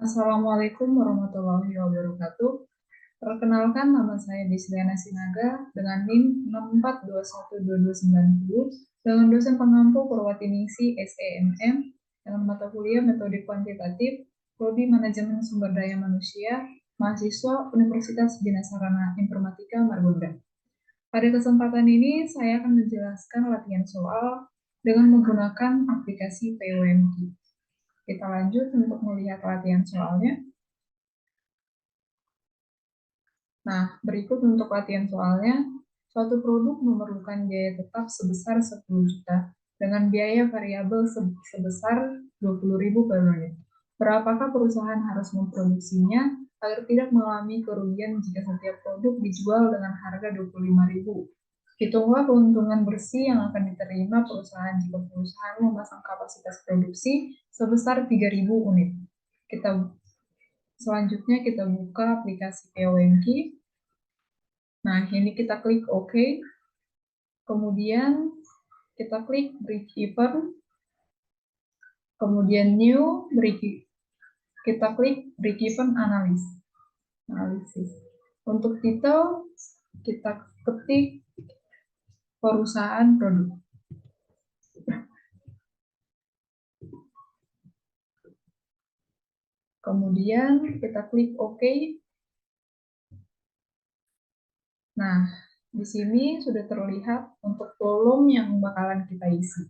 Assalamualaikum warahmatullahi wabarakatuh. Perkenalkan, nama saya Disliana Sinaga dengan NIM 64212290 dengan dosen pengampu Purwatiningsi SEMM dengan mata kuliah Metode Kuantitatif, Prodi Manajemen Sumber Daya Manusia, mahasiswa Universitas Bina Sarana Informatika Margonda. Pada kesempatan ini, saya akan menjelaskan latihan soal dengan menggunakan aplikasi POMQ. Kita lanjut untuk melihat latihan soalnya. Nah, berikut untuk latihan soalnya. Suatu produk memerlukan biaya tetap sebesar 10 juta dengan biaya variabel sebesar 20.000 per unit. Berapakah perusahaan harus memproduksinya agar tidak mengalami kerugian jika setiap produk dijual dengan harga 25.000? Hitunglah keuntungan bersih yang akan diterima perusahaan jika perusahaan memasang kapasitas produksi sebesar 3.000 unit. Selanjutnya kita buka aplikasi POMQ. Nah, ini kita klik OK. Kemudian kita klik break even. Kemudian new kita klik break even analisis. Untuk titel kita ketik perusahaan produk. Kemudian kita klik OK. Nah, di sini sudah terlihat untuk volume yang bakalan kita isi.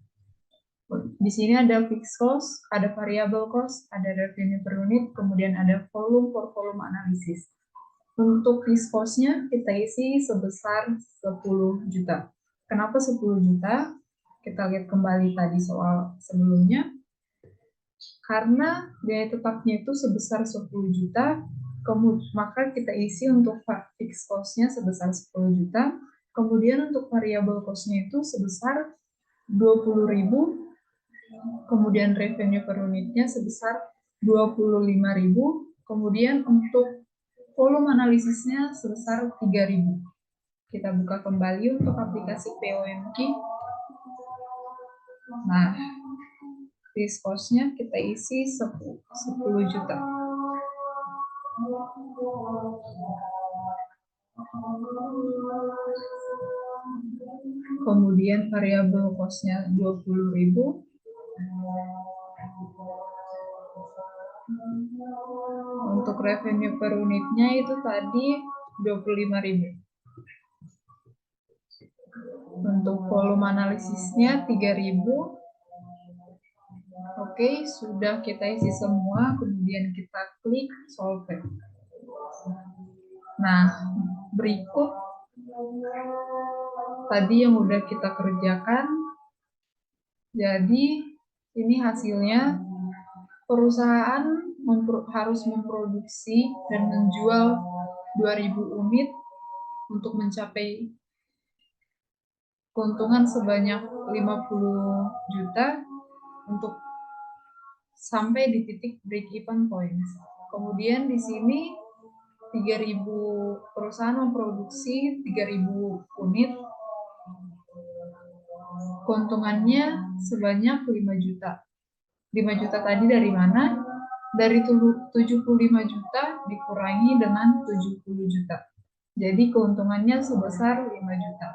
Di sini ada fixed cost, ada variable cost, ada revenue per unit, kemudian ada volume per volume analisis. Untuk fixed cost-nya kita isi sebesar 10 juta. Kenapa 10 juta? Kita lihat kembali tadi soal sebelumnya. Karena biaya tetapnya itu sebesar 10 juta, maka kita isi untuk fixed cost-nya sebesar 10 juta, kemudian untuk variable cost-nya itu sebesar 20.000, kemudian revenue per unitnya sebesar 25.000, kemudian untuk volume analisisnya sebesar 3.000. Kita buka kembali untuk aplikasi POMQ. Nah, fixed cost-nya kita isi 10 juta. Kemudian variabel cost-nya 20.000. Untuk revenue per unitnya itu tadi 25.000. Untuk volume analisisnya 3.000. Oke, sudah kita isi semua, kemudian kita klik solve. Nah, berikut tadi yang udah kita kerjakan. Jadi, ini hasilnya. Perusahaan harus memproduksi dan menjual 2.000 unit untuk mencapai keuntungan sebanyak 50 juta untuk sampai di titik break even point. Kemudian di sini 3.000 perusahaan memproduksi 3.000 unit, keuntungannya sebanyak 5 juta. 5 juta tadi dari mana? Dari 75 juta dikurangi dengan 70 juta. Jadi keuntungannya sebesar 5 juta.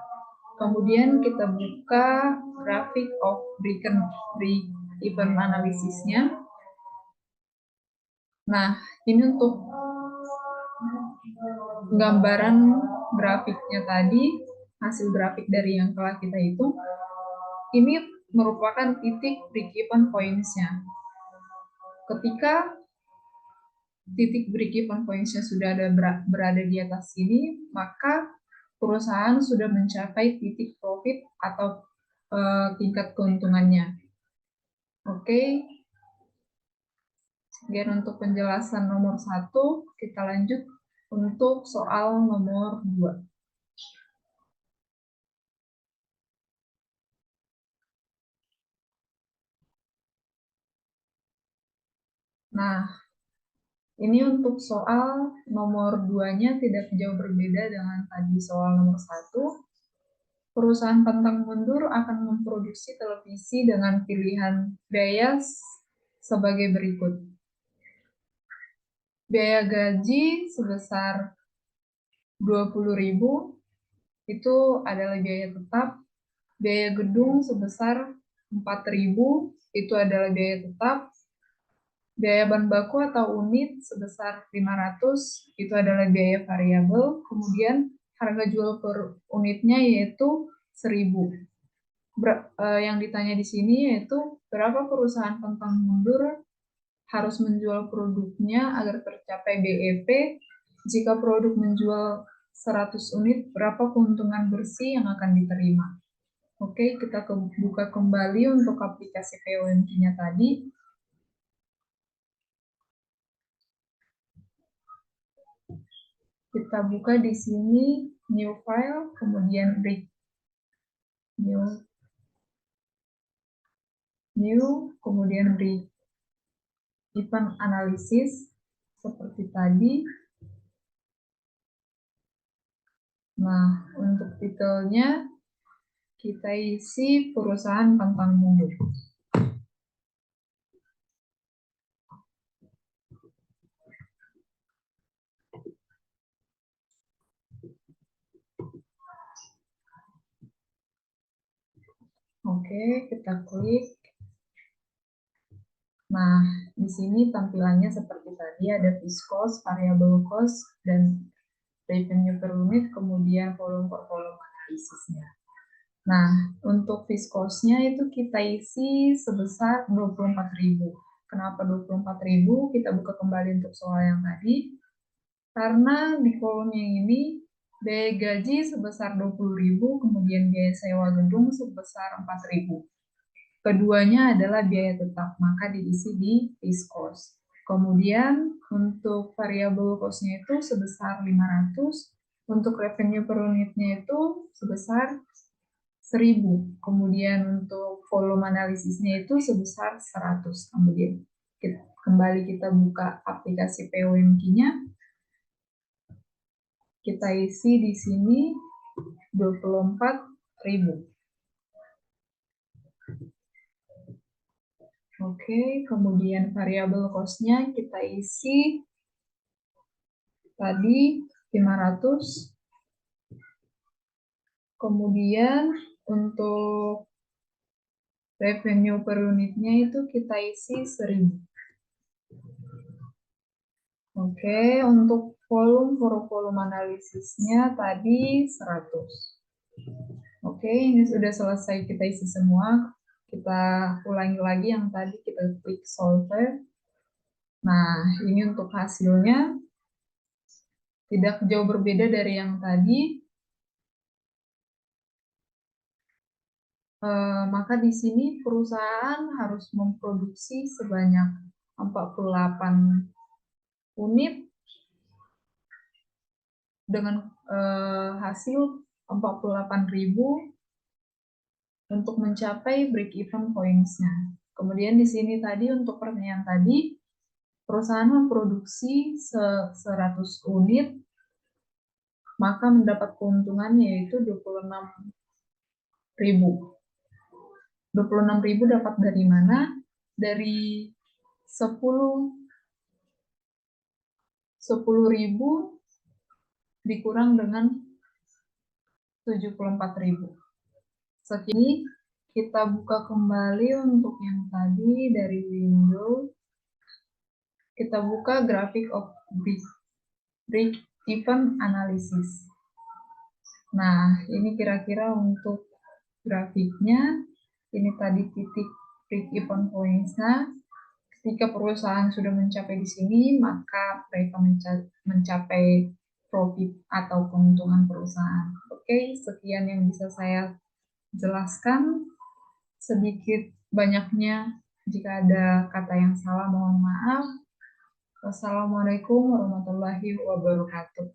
Kemudian kita buka grafik of break even analisisnya. Nah, ini untuk gambaran grafiknya tadi, hasil grafik dari yang telah kita hitung. Ini merupakan titik break even points-nya. Ketika titik break even points-nya sudah berada di atas sini, maka perusahaan sudah mencapai titik profit atau tingkat keuntungannya. Oke. Sekian untuk penjelasan nomor 1, kita lanjut untuk soal nomor 2. Nah, ini untuk soal nomor 2-nya tidak jauh berbeda dengan tadi soal nomor 1. Perusahaan pantang mundur akan memproduksi televisi dengan pilihan biaya sebagai berikut. Biaya gaji sebesar 20.000 itu adalah biaya tetap. Biaya gedung sebesar 4.000 itu adalah biaya tetap. Biaya bahan baku atau unit sebesar 500 itu adalah biaya variabel. Kemudian harga jual per unitnya yaitu 1.000. Yang ditanya di sini yaitu berapa perusahaan pantang mundur harus menjual produknya agar tercapai BEP. Jika produk menjual 100 unit, berapa keuntungan bersih yang akan diterima? Oke, kita buka kembali untuk aplikasi POMQ-nya tadi. Kita buka di sini new file, kemudian break new, kemudian break event analysis seperti tadi. Nah, untuk titelnya kita isi perusahaan pantang mundur. Oke, kita klik. Nah, di sini tampilannya seperti tadi, ada fixed cost, variable cost, dan revenue per unit, kemudian volume per volume analisisnya. Nah, untuk fixed cost-nya itu kita isi sebesar 24.000. Kenapa 24.000? Kita buka kembali untuk soal yang tadi. Karena di kolom yang ini, biaya gaji sebesar 20.000, kemudian biaya sewa gedung sebesar 4.000. Keduanya adalah biaya tetap, maka diisi di fixed cost. Kemudian untuk variable cost-nya itu sebesar 500, untuk revenue per unitnya itu sebesar 1.000. Kemudian untuk volume analisisnya itu sebesar 100. Kemudian kembali kita buka aplikasi POMQ-nya. Kita isi di sini 24.000. Oke, kemudian variabel cost-nya kita isi tadi 500. Kemudian untuk revenue per unitnya itu kita isi 1.000. Oke, untuk volume analisisnya tadi 100. Oke, ini sudah selesai kita isi semua. Kita ulangi lagi yang tadi, kita klik solver. Nah, ini untuk hasilnya tidak jauh berbeda dari yang tadi. Maka di sini perusahaan harus memproduksi sebanyak 48 unit dengan hasil 48.000 untuk mencapai break-even points-nya. Kemudian di sini tadi untuk pertanyaan tadi, perusahaan memproduksi 100 unit, maka mendapat keuntungan yaitu 26.000. 26.000 dapat dari mana? Dari 10.000 dikurang dengan 74.000. Sekian, kita buka kembali untuk yang tadi dari window. Kita buka grafik of break even analysis. Nah, ini kira-kira untuk grafiknya. Ini tadi titik break even points-nya. Ketika perusahaan sudah mencapai di sini, maka mereka mencapai profit atau keuntungan perusahaan. Oke, sekian yang bisa saya jelaskan. Sedikit banyaknya jika ada kata yang salah mohon maaf. Wassalamualaikum warahmatullahi wabarakatuh.